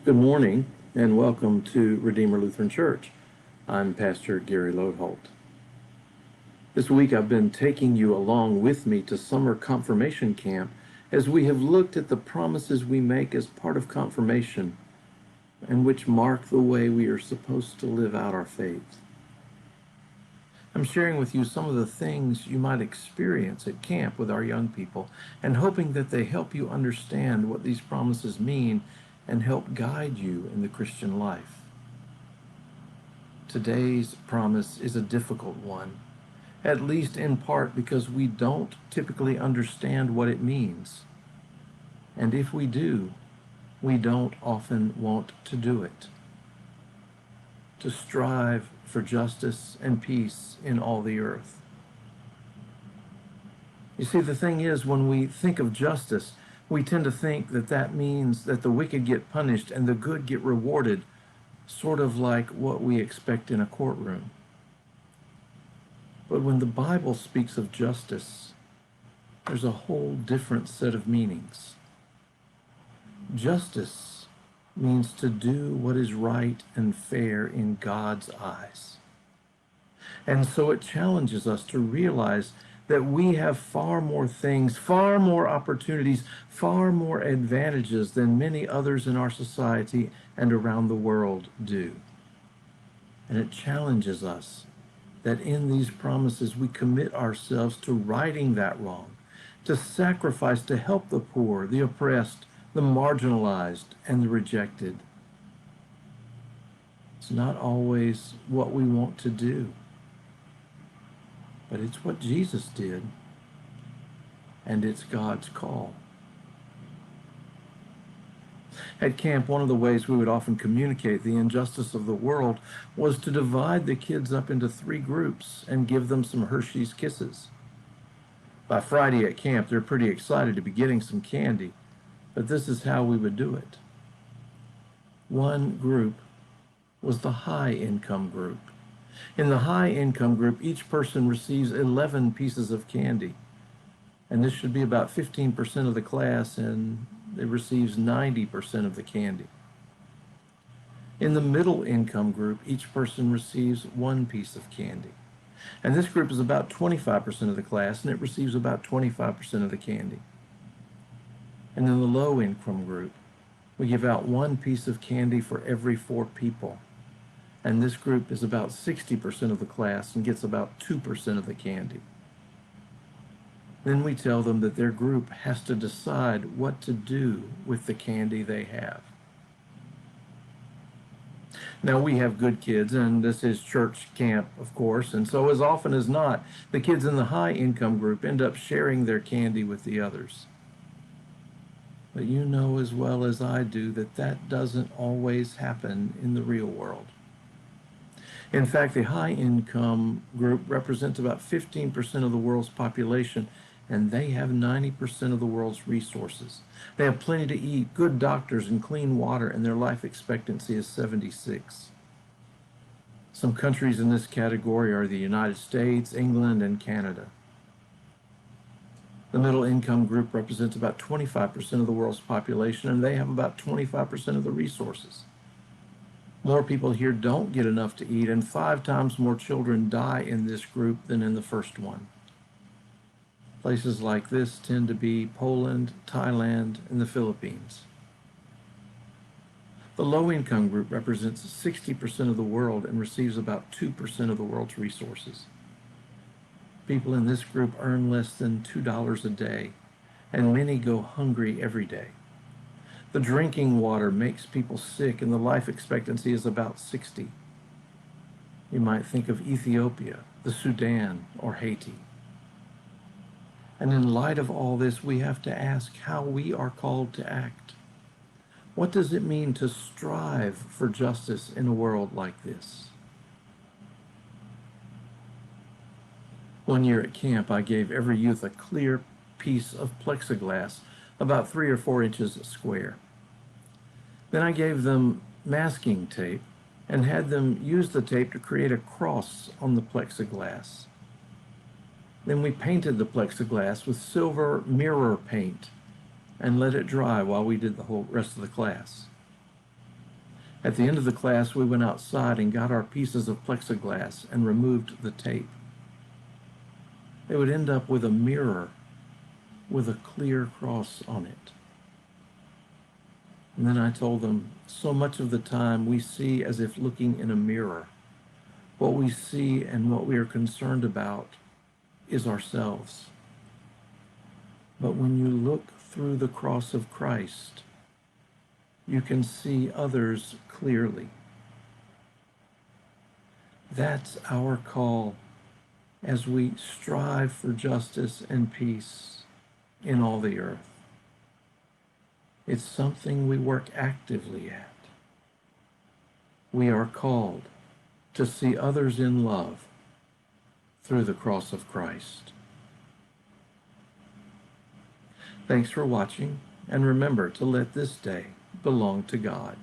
Good morning and welcome to Redeemer Lutheran Church. I'm Pastor Gary Lodeholt. This week I've been taking you along with me to summer confirmation camp as we have looked at the promises we make as part of confirmation and which mark the way we are supposed to live out our faith. I'm sharing with you some of the things you might experience at camp with our young people and hoping that they help you understand what these promises mean and help guide you in the Christian life. Today's promise is a difficult one, at least in part because we don't typically understand what it means. And if we do, we don't often want to do it. To strive for justice and peace in all the earth. You see, the thing is, when we think of justice, we tend to think that that means that the wicked get punished and the good get rewarded, sort of like what we expect in a courtroom. But when the Bible speaks of justice, there's a whole different set of meanings. Justice means to do what is right and fair in God's eyes. And so it challenges us to realize that we have far more things, far more opportunities, far more advantages than many others in our society and around the world do. And it challenges us that in these promises we commit ourselves to righting that wrong, to sacrifice to help the poor, the oppressed, the marginalized, and the rejected. It's not always what we want to do, but it's what Jesus did, and it's God's call. At camp, one of the ways we would often communicate the injustice of the world was to divide the kids up into 3 groups and give them some Hershey's Kisses. By Friday at camp, they're pretty excited to be getting some candy, but this is how we would do it. One group was the high-income group. In the high-income group, each person receives 11 pieces of candy, and this should be about 15% of the class, and it receives 90% of the candy. In the middle-income group, each person receives 1 piece of candy, and this group is about 25% of the class, and it receives about 25% of the candy. And in the low-income group, we give out 1 piece of candy for every 4 people. And this group is about 60% of the class and gets about 2% of the candy. Then we tell them that their group has to decide what to do with the candy they have. Now, we have good kids, and this is church camp, of course, and so as often as not, the kids in the high-income group end up sharing their candy with the others. But you know as well as I do that that doesn't always happen in the real world. In fact, the high-income group represents about 15% of the world's population, and they have 90% of the world's resources. They have plenty to eat, good doctors, and clean water, and their life expectancy is 76. Some countries in this category are the United States, England, and Canada. The middle-income group represents about 25% of the world's population, and they have about 25% of the resources. More people here don't get enough to eat, and 5 times more children die in this group than in the first one. Places like this tend to be Poland, Thailand, and the Philippines. The low-income group represents 60% of the world and receives about 2% of the world's resources. People in this group earn less than $2 a day, and many go hungry every day. The drinking water makes people sick, and the life expectancy is about 60. You might think of Ethiopia, the Sudan, or Haiti. And in light of all this, we have to ask how we are called to act. What does it mean to strive for justice in a world like this? One year at camp, I gave every youth a clear piece of plexiglass, about 3 or 4 inches square. Then I gave them masking tape and had them use the tape to create a cross on the plexiglass. Then we painted the plexiglass with silver mirror paint and let it dry while we did the whole rest of the class. At the end of the class, we went outside and got our pieces of plexiglass and removed the tape. They would end up with a mirror with a clear cross on it. And then I told them, so much of the time we see as if looking in a mirror. What we see and what we are concerned about is ourselves. But when you look through the cross of Christ, you can see others clearly. That's our call as we strive for justice and peace in all the earth. It's something we work actively at. We are called to see others in love through the cross of Christ. Thanks for watching, and remember to let this day belong to God.